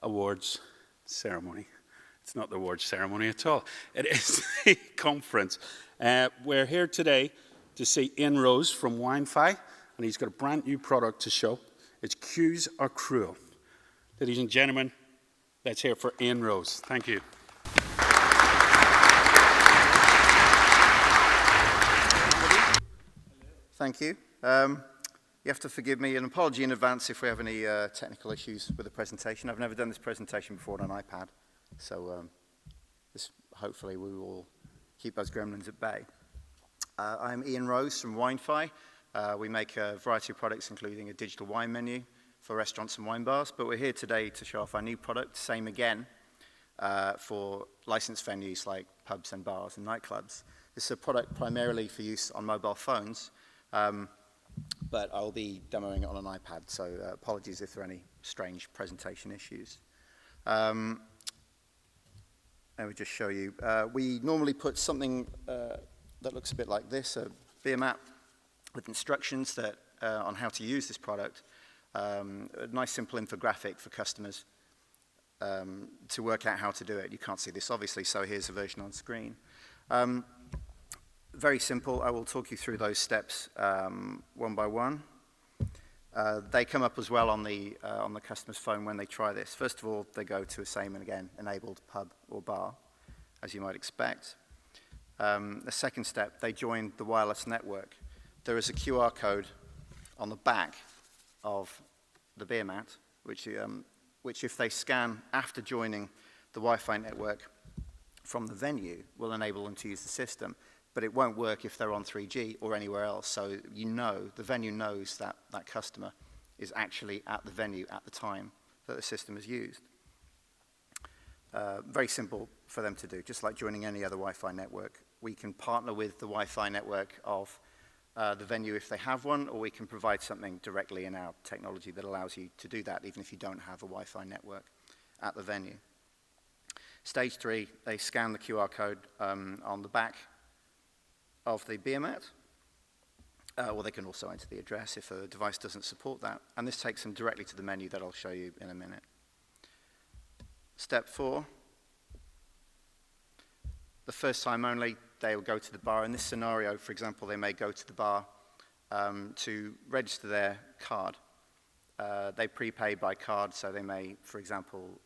awards ceremony. It's not the awards ceremony at all. It is a conference. We're here today to see Ian Rose from Wi-Fi, and he's got a brand new product to show. It's Queues Are Cruel. Ladies and gentlemen, let's hear for Ian Rose. Thank you. Thank you. You have to forgive me, an apology in advance if we have any technical issues with the presentation. I've never done this presentation before on an iPad, so hopefully we will keep those gremlins at bay. I'm Ian Rose from Wi-Fi. We make a variety of products, including a digital wine menu for restaurants and wine bars, but we're here today to show off our new product, same again, for licensed venues like pubs and bars and nightclubs. This is a product primarily for use on mobile phones, but I'll be demoing it on an iPad, so apologies if there are any strange presentation issues. Let me just show you. We normally put something that looks a bit like this, a beer map with instructions that, on how to use this product, a nice simple infographic for customers to work out how to do it. You can't see this obviously, so here's a version on screen. Very simple. I will talk you through those steps one by one. They come up as well on the customer's phone when they try this. First of all, they go to a same and again enabled pub or bar, as you might expect. The second step, they join the wireless network. There is a QR code on the back of the beer mat, which if they scan after joining the Wi-Fi network from the venue, will enable them to use the system. But it won't work if they're on 3G or anywhere else. So you know, the venue knows that that customer is actually at the venue at the time that the system is used. Very simple for them to do, just like joining any other Wi-Fi network. We can partner with the Wi-Fi network of the venue if they have one, or we can provide something directly in our technology that allows you to do that, even if you don't have a Wi-Fi network at the venue. Stage 3, they scan the QR code on the back of the beer mat, or they can also enter the address if a device doesn't support that, and this takes them directly to the menu that I'll show you in a minute. Step 4, the first time only, they will go to the bar. In this scenario, for example, they may go to the bar to register their card. They prepay by card, so they may, for example,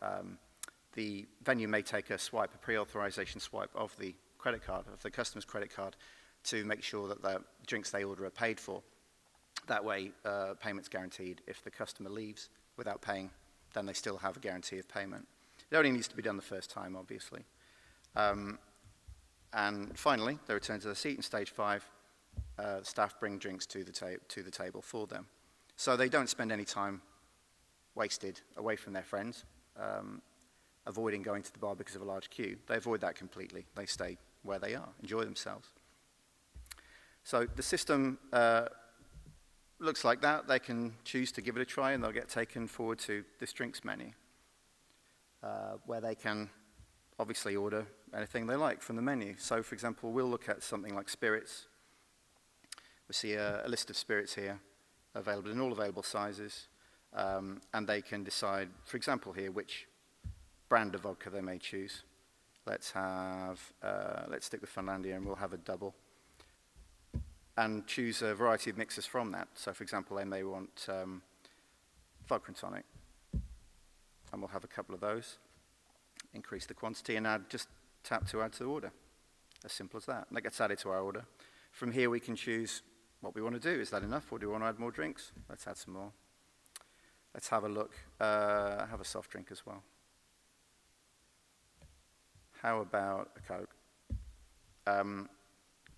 the venue may take a swipe, a pre-authorization swipe of the credit card, of the customer's credit card, to make sure that the drinks they order are paid for. That way, payment's guaranteed. If the customer leaves without paying, then they still have a guarantee of payment. It only needs to be done the first time, obviously. And finally, they return to the seat in stage 5. Staff bring drinks to the table for them. So they don't spend any time wasted away from their friends, avoiding going to the bar because of a large queue. They avoid that completely. They stay where they are, enjoy themselves. So the system looks like that. They can choose to give it a try, and they'll get taken forward to this drinks menu, where they can obviously order anything they like from the menu. So, for example, we'll look at something like spirits. We see a list of spirits here, available in all available sizes, and they can decide, for example here, which brand of vodka they may choose. Let's stick with Finlandia, and we'll have a double, and choose a variety of mixes from that. So, for example, they may want vodka and tonic, and we'll have a couple of those. Increase the quantity and just tap to add to the order. As simple as that. And that gets added to our order. From here, we can choose what we want to do. Is that enough, or do we want to add more drinks? Let's add some more. Let's have a look. Have a soft drink as well. How about a Coke?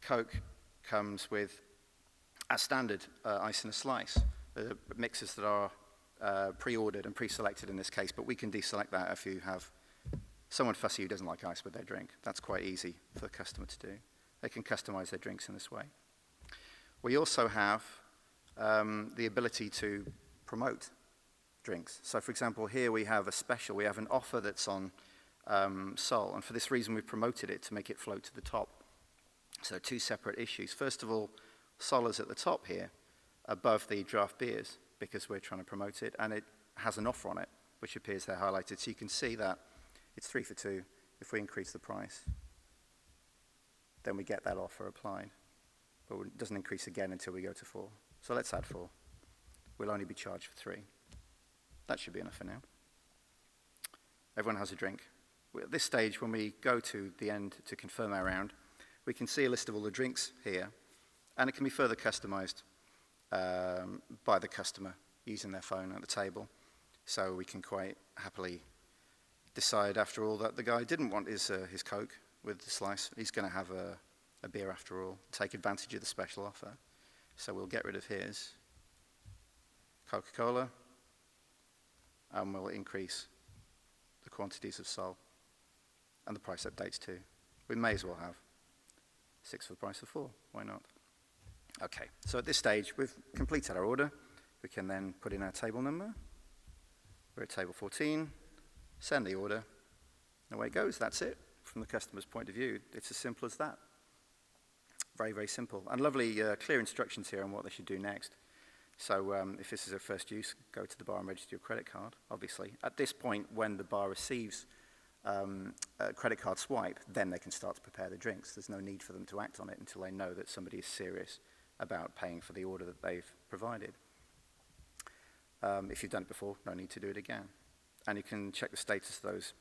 Coke comes with, as standard, ice and a slice. The mixes that are pre-ordered and pre-selected in this case, but we can deselect that if you have someone fussy who doesn't like ice with their drink. That's quite easy for the customer to do. They can customize their drinks in this way. We also have the ability to promote drinks. So, for example, here we have a special. We have an offer that's on Sol, and for this reason we've promoted it to make it float to the top. So 2 separate issues. First of all, Sol is at the top here, above the draft beers, because we're trying to promote it, and it has an offer on it which appears there highlighted. So you can see that it's 3 for 2. If we increase the price, then we get that offer applied. But it doesn't increase again until we go to 4. So let's add 4. We'll only be charged for 3. That should be enough for now. Everyone has a drink. At this stage, when we go to the end to confirm our round, we can see a list of all the drinks here, and it can be further customized by the customer using their phone at the table. So we can quite happily decide, after all, that the guy didn't want his Coke with the slice. He's going to have a beer after all, take advantage of the special offer. So we'll get rid of his Coca-Cola, and we'll increase the quantities of Sol. And the price updates too. We may as well have 6 for the price of 4. Why not? Okay, so at this stage, we've completed our order. We can then put in our table number. We're at table 14, send the order, and away it goes. That's it. From the customer's point of view, it's as simple as that. Very, very simple. And lovely, clear instructions here on what they should do next. So if this is their first use, go to the bar and register your credit card, obviously. At this point, when the bar receives a credit card swipe, then they can start to prepare the drinks. There's no need for them to act on it until they know that somebody is serious about paying for the order that they've provided. If you've done it before, no need to do it again. And you can check the status of those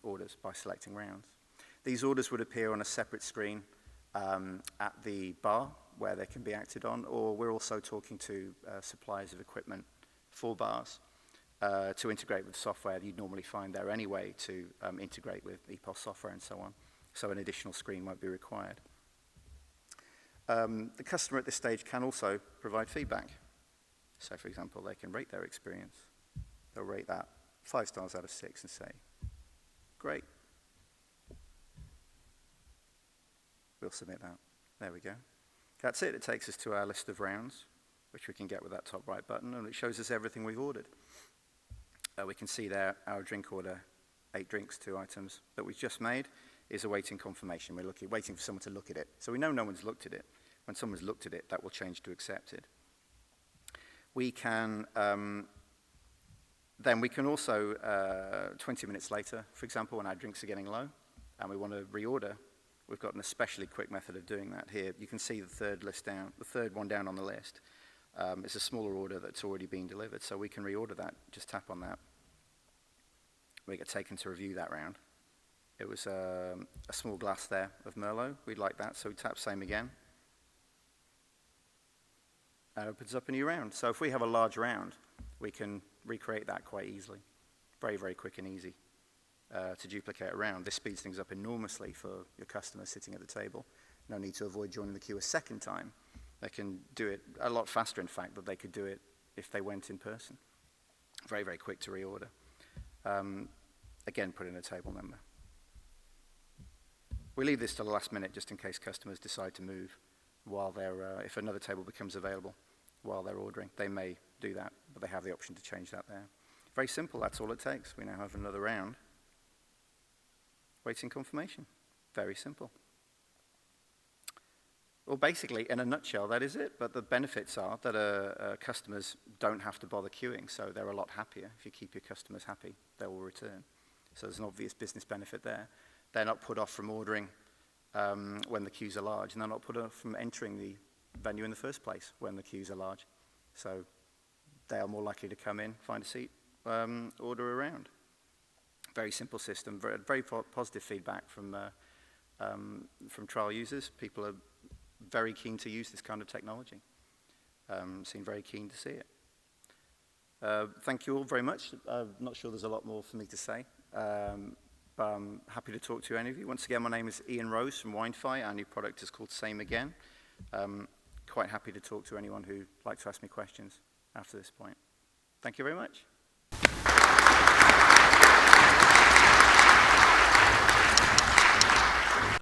orders by selecting rounds. These orders would appear on a separate screen at the bar where they can be acted on, or we're also talking to suppliers of equipment for bars to integrate with software you'd normally find there anyway, to integrate with EPOS software and so on. So an additional screen won't be required. The customer at this stage can also provide feedback. So for example, they can rate their experience. They'll rate that 5 stars out of 6 and say, great. We'll submit that. There we go. That's it. It takes us to our list of rounds, which we can get with that top right button, and it shows us everything we've ordered. We can see there our drink order, 8 drinks, 2 items, that we've just made, is awaiting confirmation. We're waiting for someone to look at it. So we know no one's looked at it. When someone's looked at it, that will change to accepted. We can then we can also, 20 minutes later, for example, when our drinks are getting low and we want to reorder, we've got an especially quick method of doing that here. You can see the third one down on the list. It's a smaller order that's already been delivered, so we can reorder that. Just tap on that. We get taken to review that round. It was a small glass there of Merlot. We'd like that, so we tap same again. And it opens up a new round. So if we have a large round, we can recreate that quite easily. Very, very quick and easy to duplicate a round. This speeds things up enormously for your customers sitting at the table. No need to avoid joining the queue a second time. They can do it a lot faster, in fact, than they could do it if they went in person. Very, very quick to reorder. Again, put in a table number. We leave this till the last minute just in case customers decide to move while they're, if another table becomes available while they're ordering. They may do that, but they have the option to change that there. Very simple, that's all it takes. We now have another round. Waiting confirmation. Very simple. Well, basically, in a nutshell, that is it. But the benefits are that customers don't have to bother queuing, so they're a lot happier. If you keep your customers happy, they will return. So there's an obvious business benefit there. They're not put off from ordering when the queues are large, and they're not put off from entering the venue in the first place when the queues are large. So they are more likely to come in, find a seat, order a round. Very simple system, very positive feedback from trial users. People are very keen to use this kind of technology. Seem very keen to see it. Thank you all very much. I'm not sure there's a lot more for me to say, but I'm happy to talk to any of you. Once again, my name is Ian Rose from WineFi. Our new product is called Same Again. Quite happy to talk to anyone who'd like to ask me questions after this point. Thank you very much.